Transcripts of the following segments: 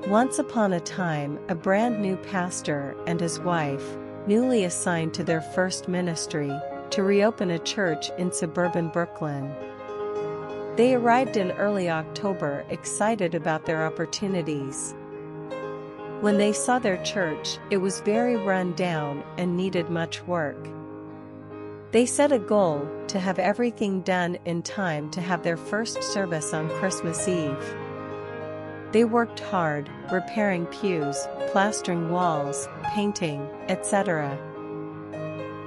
Once upon a time, a brand new pastor and his wife, newly assigned to their first ministry, to reopen a church in suburban Brooklyn. They arrived in early October excited about their opportunities. When they saw their church, it was very run down and needed much work. They set a goal to have everything done in time to have their first service on Christmas Eve. They worked hard, repairing pews, plastering walls, painting, etc.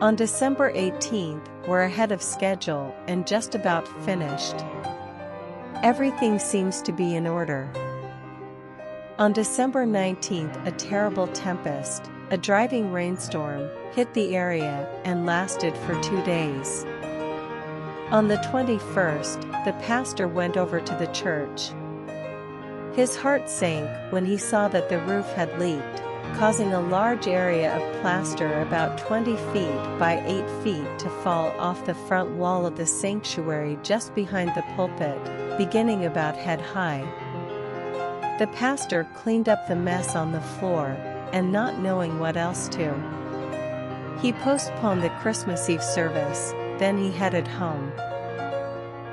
On December 18th, we're ahead of schedule and just about finished. Everything seems to be in order. On December 19th, a terrible tempest, a driving rainstorm, hit the area and lasted for 2 days. On the 21st, the pastor went over to the church. His heart sank when he saw that the roof had leaked, causing a large area of plaster about 20 feet by 8 feet to fall off the front wall of the sanctuary just behind the pulpit, beginning about head high. The pastor cleaned up the mess on the floor, and not knowing what else to. He postponed the Christmas Eve service, then he headed home.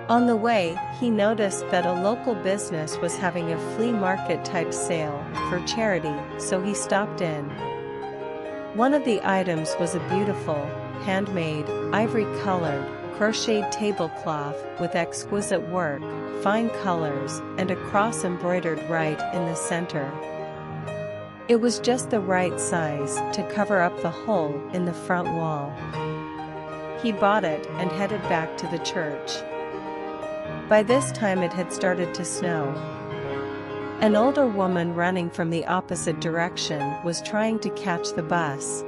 On the way, he noticed that a local business was having a flea market type sale for charity, so he stopped in. One of the items was a beautiful, handmade, ivory-colored, crocheted tablecloth with exquisite work, fine colors, and a cross embroidered right in the center. It was just the right size to cover up the hole in the front wall. He bought it and headed back to the church. By this time it had started to snow. An older woman running from the opposite direction was trying to catch the bus.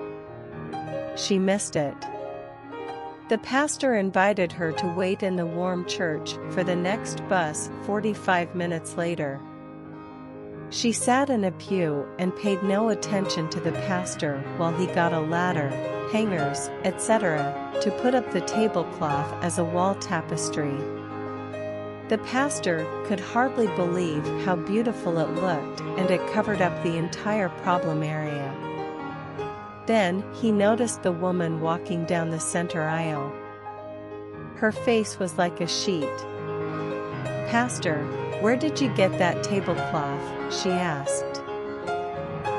She missed it. The pastor invited her to wait in the warm church for the next bus 45 minutes later. She sat in a pew and paid no attention to the pastor while he got a ladder, hangers, etc., to put up the tablecloth as a wall tapestry. The pastor could hardly believe how beautiful it looked, and it covered up the entire problem area. Then, he noticed the woman walking down the center aisle. Her face was like a sheet. "Pastor, where did you get that tablecloth?" she asked.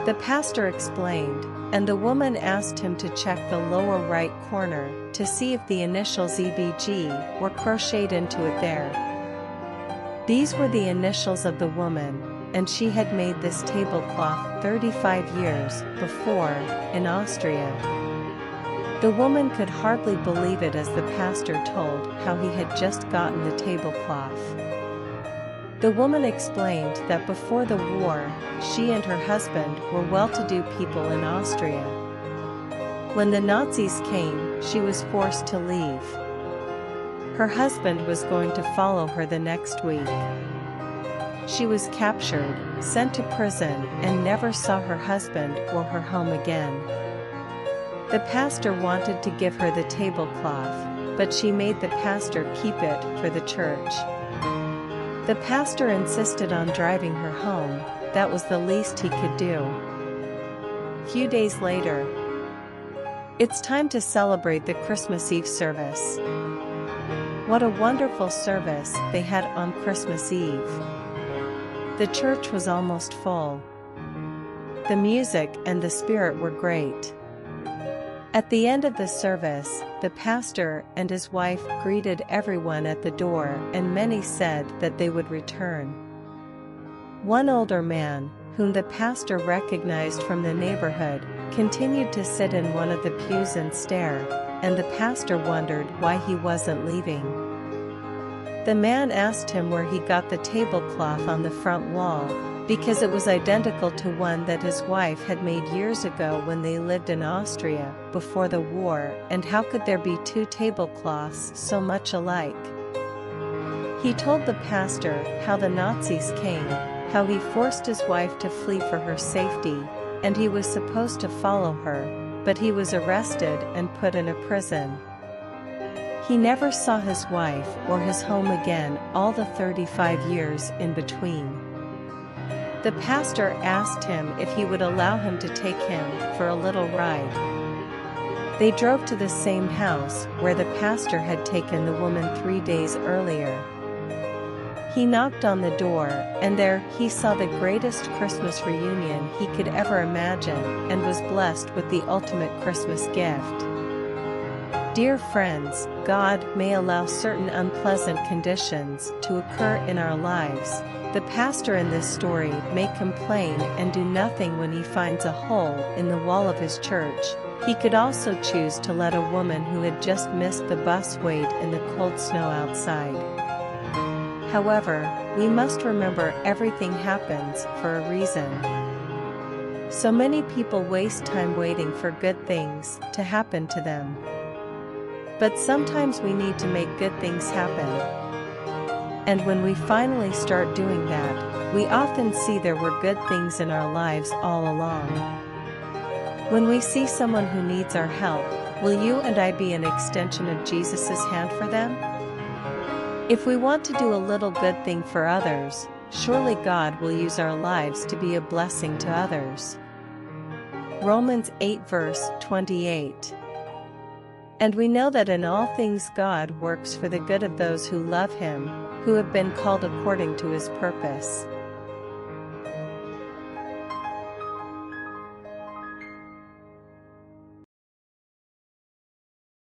The pastor explained, and the woman asked him to check the lower right corner to see if the initials EBG were crocheted into it there. These were the initials of the woman, and she had made this tablecloth 35 years before, in Austria. The woman could hardly believe it as the pastor told how he had just gotten the tablecloth. The woman explained that before the war, she and her husband were well-to-do people in Austria. When the Nazis came, she was forced to leave. Her husband was going to follow her the next week. She was captured, sent to prison, and never saw her husband or her home again. The pastor wanted to give her the tablecloth, but she made the pastor keep it for the church. The pastor insisted on driving her home. That was the least he could do. Few days later, it's time to celebrate the Christmas Eve service. What a wonderful service they had on Christmas Eve. The church was almost full. The music and the spirit were great. At the end of the service, the pastor and his wife greeted everyone at the door, and many said that they would return. One older man, whom the pastor recognized from the neighborhood, continued to sit in one of the pews and stare, and the pastor wondered why he wasn't leaving. The man asked him where he got the tablecloth on the front wall, because it was identical to one that his wife had made years ago when they lived in Austria before the war, and how could there be two tablecloths so much alike? He told the pastor how the Nazis came, how he forced his wife to flee for her safety, and he was supposed to follow her, but he was arrested and put in a prison. He never saw his wife or his home again all the 35 years in between. The pastor asked him if he would allow him to take him for a little ride. They drove to the same house where the pastor had taken the woman 3 days earlier. He knocked on the door, and there he saw the greatest Christmas reunion he could ever imagine and was blessed with the ultimate Christmas gift. Dear friends, God may allow certain unpleasant conditions to occur in our lives. The pastor in this story may complain and do nothing when he finds a hole in the wall of his church. He could also choose to let a woman who had just missed the bus wait in the cold snow outside. However, we must remember everything happens for a reason. So many people waste time waiting for good things to happen to them. But sometimes we need to make good things happen. And when we finally start doing that, we often see there were good things in our lives all along. When we see someone who needs our help, will you and I be an extension of Jesus' hand for them? If we want to do a little good thing for others, surely God will use our lives to be a blessing to others. Romans 8 verse 28. And we know that in all things God works for the good of those who love Him, who have been called according to His purpose.